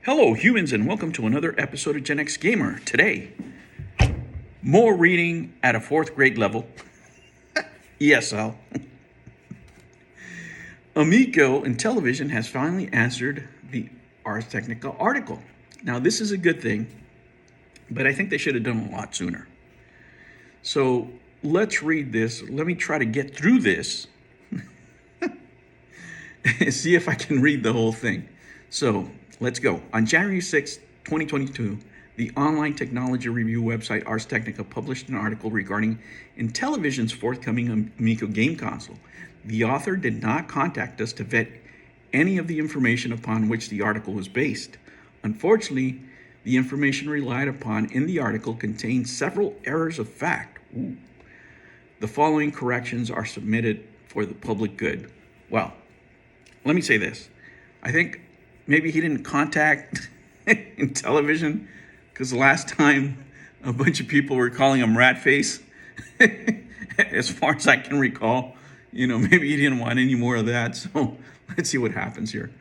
Hello, humans, and welcome to another episode of GenX Gamer. Today, more reading at a fourth grade level. ESL. Amico Intellivision has finally answered the Ars Technica article. Now, this is a good thing, but I think they should have done a lot sooner. So let's read this. Let me try to get through this and see if I can read the whole thing. So let's go. On January 6, 2022, the online technology review website Ars Technica published an article regarding Intellivision's forthcoming Amico game console. The author did not contact us to vet any of the information upon which the article was based. Unfortunately, the information relied upon in the article contained several errors of fact. The following corrections are submitted for the public good. Well, let me say this. I think maybe he didn't contact Intellivision because last time a bunch of people were calling him Ratface. As far as I can recall, maybe he didn't want any more of that. So let's see what happens here.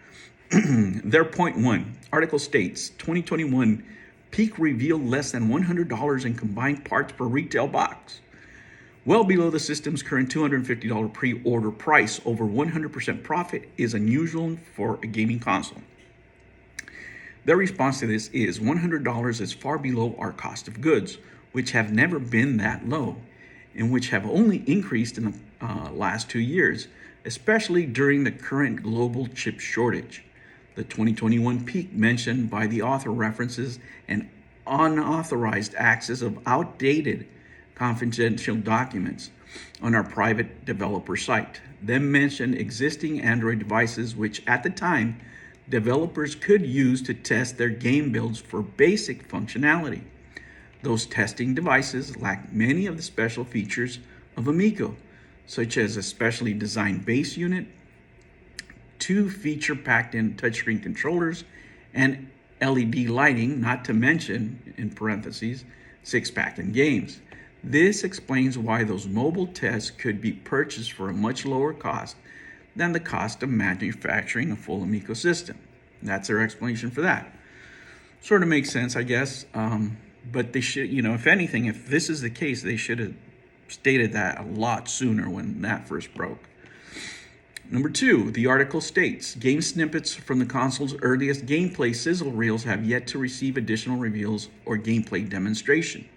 Their point one, article states 2021 peak revealed less than $100 in combined parts per retail box. Well below the system's current $250 pre-order price, over 100% profit is unusual for a gaming console. Their response to this is $100 is far below our cost of goods, which have never been that low, and which have only increased in the last 2 years, especially during the current global chip shortage. The 2021 peak mentioned by the author references an unauthorized access of outdated confidential documents on our private developer site. Then mentioned existing Android devices, which at the time developers could use to test their game builds for basic functionality. Those testing devices lack many of the special features of Amico, such as a specially designed base unit, 2 feature-packed-in touchscreen controllers, and LED lighting, not to mention, in parentheses, 6 packed-in games. This explains why those mobile tests could be purchased for a much lower cost than the cost of manufacturing a full Amico system. That's their explanation for that. Sort of makes sense, I guess. But they should, if anything, if this is the case, they should have stated that a lot sooner when that first broke. Number 2, the article states, game snippets from the console's earliest gameplay sizzle reels have yet to receive additional reveals or gameplay demonstration.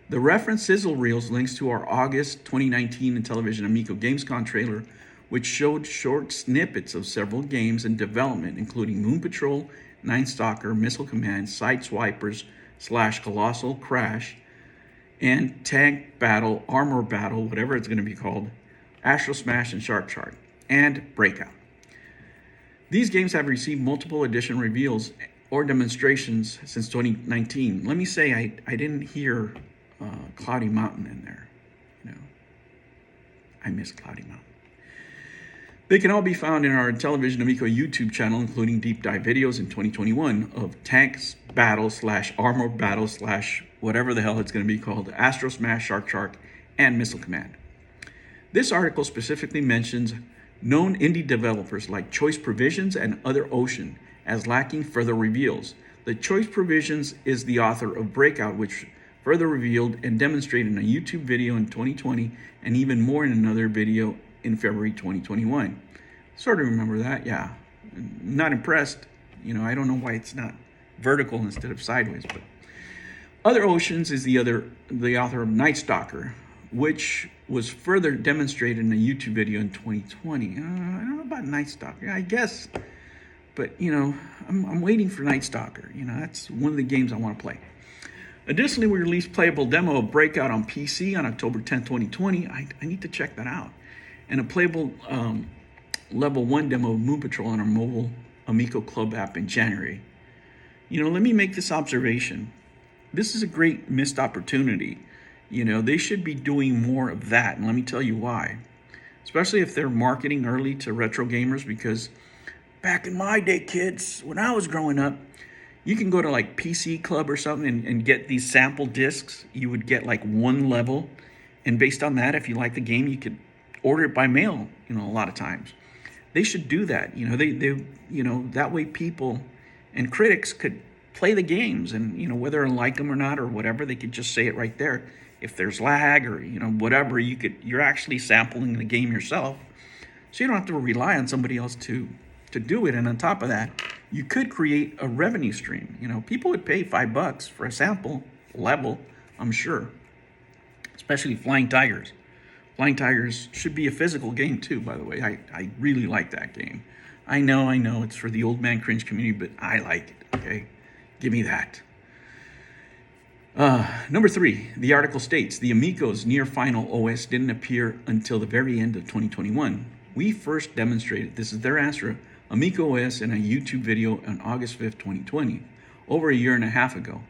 The reference sizzle reels links to our August 2019 Intellivision Amico Gamescom trailer, which showed short snippets of several games in development, including Moon Patrol, Nine Stalker, Missile Command, Sideswipers / Colossal Crash, and Tank Battle, Armor Battle, whatever it's going to be called, Astro Smash and Shark Shark, and Breakout. These games have received multiple edition reveals or demonstrations since 2019. Let me say I didn't hear Cloudy Mountain in there. I miss Cloudy Mountain. They can all be found in our Intellivision Amico YouTube channel, including deep dive videos in 2021 of Tanks Battle / Armor Battle / whatever the hell it's going to be called, Astro Smash, Shark Shark, and Missile Command. This article specifically mentions known indie developers like Choice Provisions and Other Ocean as lacking further reveals. The Choice Provisions is the author of Breakout, which further revealed and demonstrated in a YouTube video in 2020 and even more in another video in February 2021. Sort of remember that, yeah. Not impressed. I don't know why it's not vertical instead of sideways, but Other Oceans is the author of Night Stalker, which was further demonstrated in a YouTube video in 2020. I don't know about Night Stalker, I guess, but I'm waiting for Night Stalker. That's one of the games I want to play. Additionally, we released playable demo of Breakout on PC on October 10, 2020. I need to check that out. And a playable level 1 demo of Moon Patrol on our mobile Amico Club app in January. Let me make this observation. This is a great missed opportunity. They should be doing more of that, and let me tell you why. Especially if they're marketing early to retro gamers, because back in my day, kids, when I was growing up, you can go to like PC Club or something and get these sample discs. You would get like one level, and based on that, if you like the game, you could order it by mail, a lot of times. They should do that. They that way people and critics could play the games, and whether they like them or not or whatever, they could just say it right there. If there's lag or whatever, you're actually sampling the game yourself, so you don't have to rely on somebody else to do it. And on top of that, you could create a revenue stream. People would pay $5 for a sample level, I'm sure, especially Flying Tigers. Flying Tigers should be a physical game too, by the way. I really like that game. I know it's for the old man cringe community, but I like it, okay? Give me that. Number 3, the article states, the Amico's near final OS didn't appear until the very end of 2021. We first demonstrated, this is their answer, Amico OS in a YouTube video on August 5th, 2020, over a year and a half ago.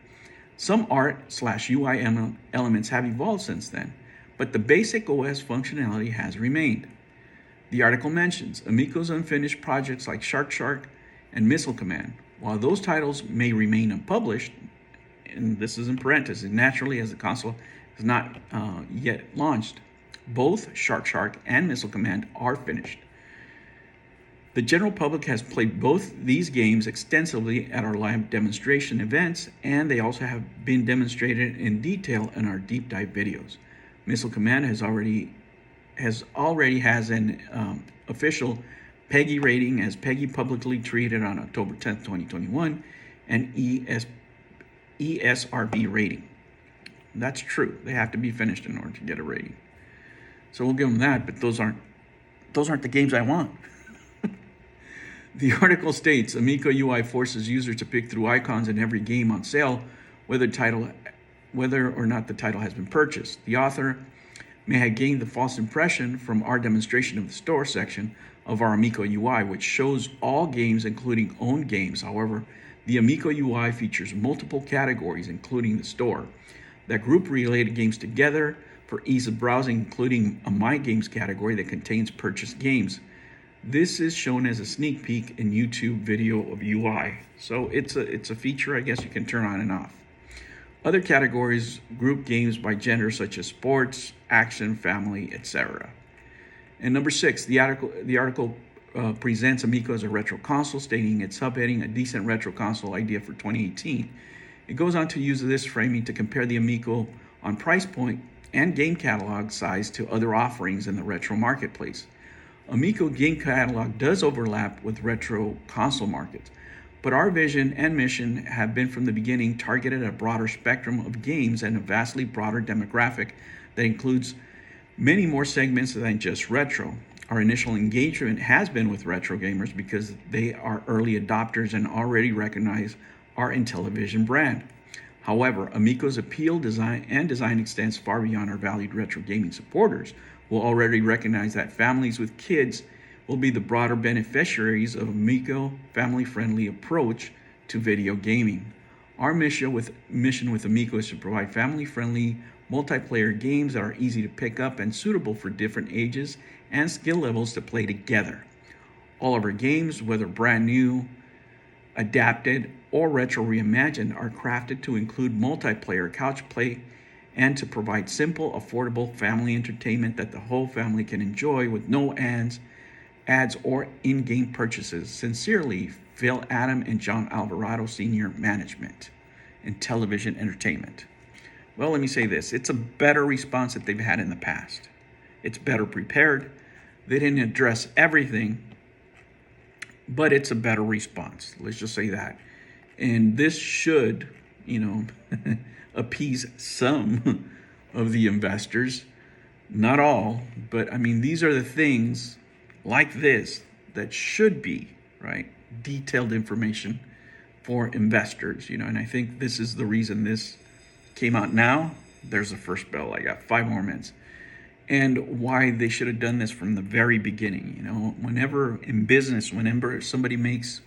Some art/UI elements have evolved since then, but the basic OS functionality has remained. The article mentions Amico's unfinished projects like Shark and Missile Command. While those titles may remain unpublished, and this is in parentheses, naturally as the console is not yet launched, both Shark and Missile Command are finished. The general public has played both these games extensively at our live demonstration events, and they also have been demonstrated in detail in our deep dive videos. Missile Command has an official PEGI rating, as PEGI publicly treated on October 10th, 2021, and ESRB rating. That's true. They have to be finished in order to get a rating. So we'll give them that, but those aren't the games I want. The article states, Amico UI forces users to pick through icons in every game on sale, whether or not the title has been purchased. The author may have gained the false impression from our demonstration of the store section of our Amico UI, which shows all games, including owned games. However, the Amico UI features multiple categories, including the store, that group related games together for ease of browsing, including a My Games category that contains purchased games. This is shown as a sneak peek in YouTube video of UI. So it's a feature, I guess, you can turn on and off. Other categories group games by gender, such as sports, action, family, etc. And number 6, the article presents Amico as a retro console, stating its subheading, a decent retro console idea for 2018. It goes on to use this framing to compare the Amico on price point and game catalog size to other offerings in the retro marketplace. Amico game catalog does overlap with retro console markets, but our vision and mission have been from the beginning targeted at a broader spectrum of games and a vastly broader demographic that includes many more segments than just retro. Our initial engagement has been with retro gamers because they are early adopters and already recognize our Intellivision brand. However, Amico's appeal, design extends far beyond our valued retro gaming supporters, will already recognize that families with kids will be the broader beneficiaries of Amico family-friendly approach to video gaming. Our mission with Amico is to provide family-friendly multiplayer games that are easy to pick up and suitable for different ages and skill levels to play together. All of our games, whether brand new, adapted, or retro reimagined, are crafted to include multiplayer couch play and to provide simple, affordable family entertainment that the whole family can enjoy with no ads or in-game purchases. Sincerely, Phil Adam and John Alvarado, Senior Management, Intellivision Entertainment. Well, let me say this. It's a better response that they've had in the past. It's better prepared. They didn't address everything, but it's a better response. Let's just say that. And this should, appease some of the investors. Not all, but I mean, these are the things like this that should be, right, detailed information for investors, and I think this is the reason this came out now. There's the first bell. I got 5 more minutes. And why they should have done this from the very beginning. Whenever in business, whenever somebody makes,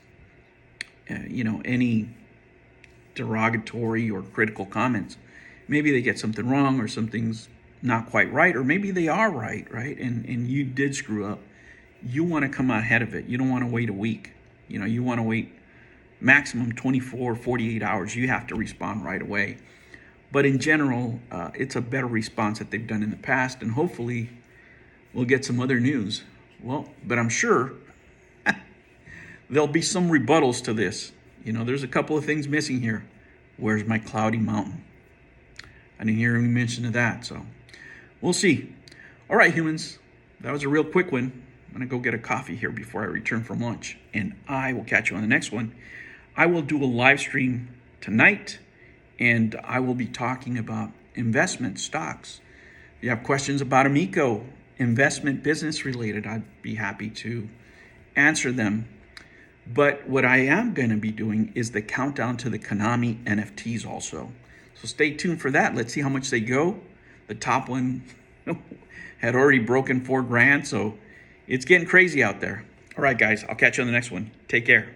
any derogatory or critical comments, maybe they get something wrong or something's not quite right, or maybe they are right, and you did screw up. You want to come out ahead of it. You don't want to wait a week. You want to wait maximum 24, 48 hours. You have to respond right away. But in general, it's a better response that they've done in the past, and hopefully we'll get some other news. Well, but I'm sure there'll be some rebuttals to this. You know, there's a couple of things missing here. Where's my cloudy mountain? I didn't hear any mention of that, so we'll see. All right, humans, that was a real quick one. I'm gonna go get a coffee here before I return from lunch, and I will catch you on the next one. I will do a live stream tonight, and I will be talking about investment stocks. If you have questions about Amico, investment business related, I'd be happy to answer them. But what I am going to be doing is the countdown to the Konami NFTs also. So stay tuned for that. Let's see how much they go. The top one had already broken $4,000, so it's getting crazy out there. All right, guys, I'll catch you on the next one. Take care.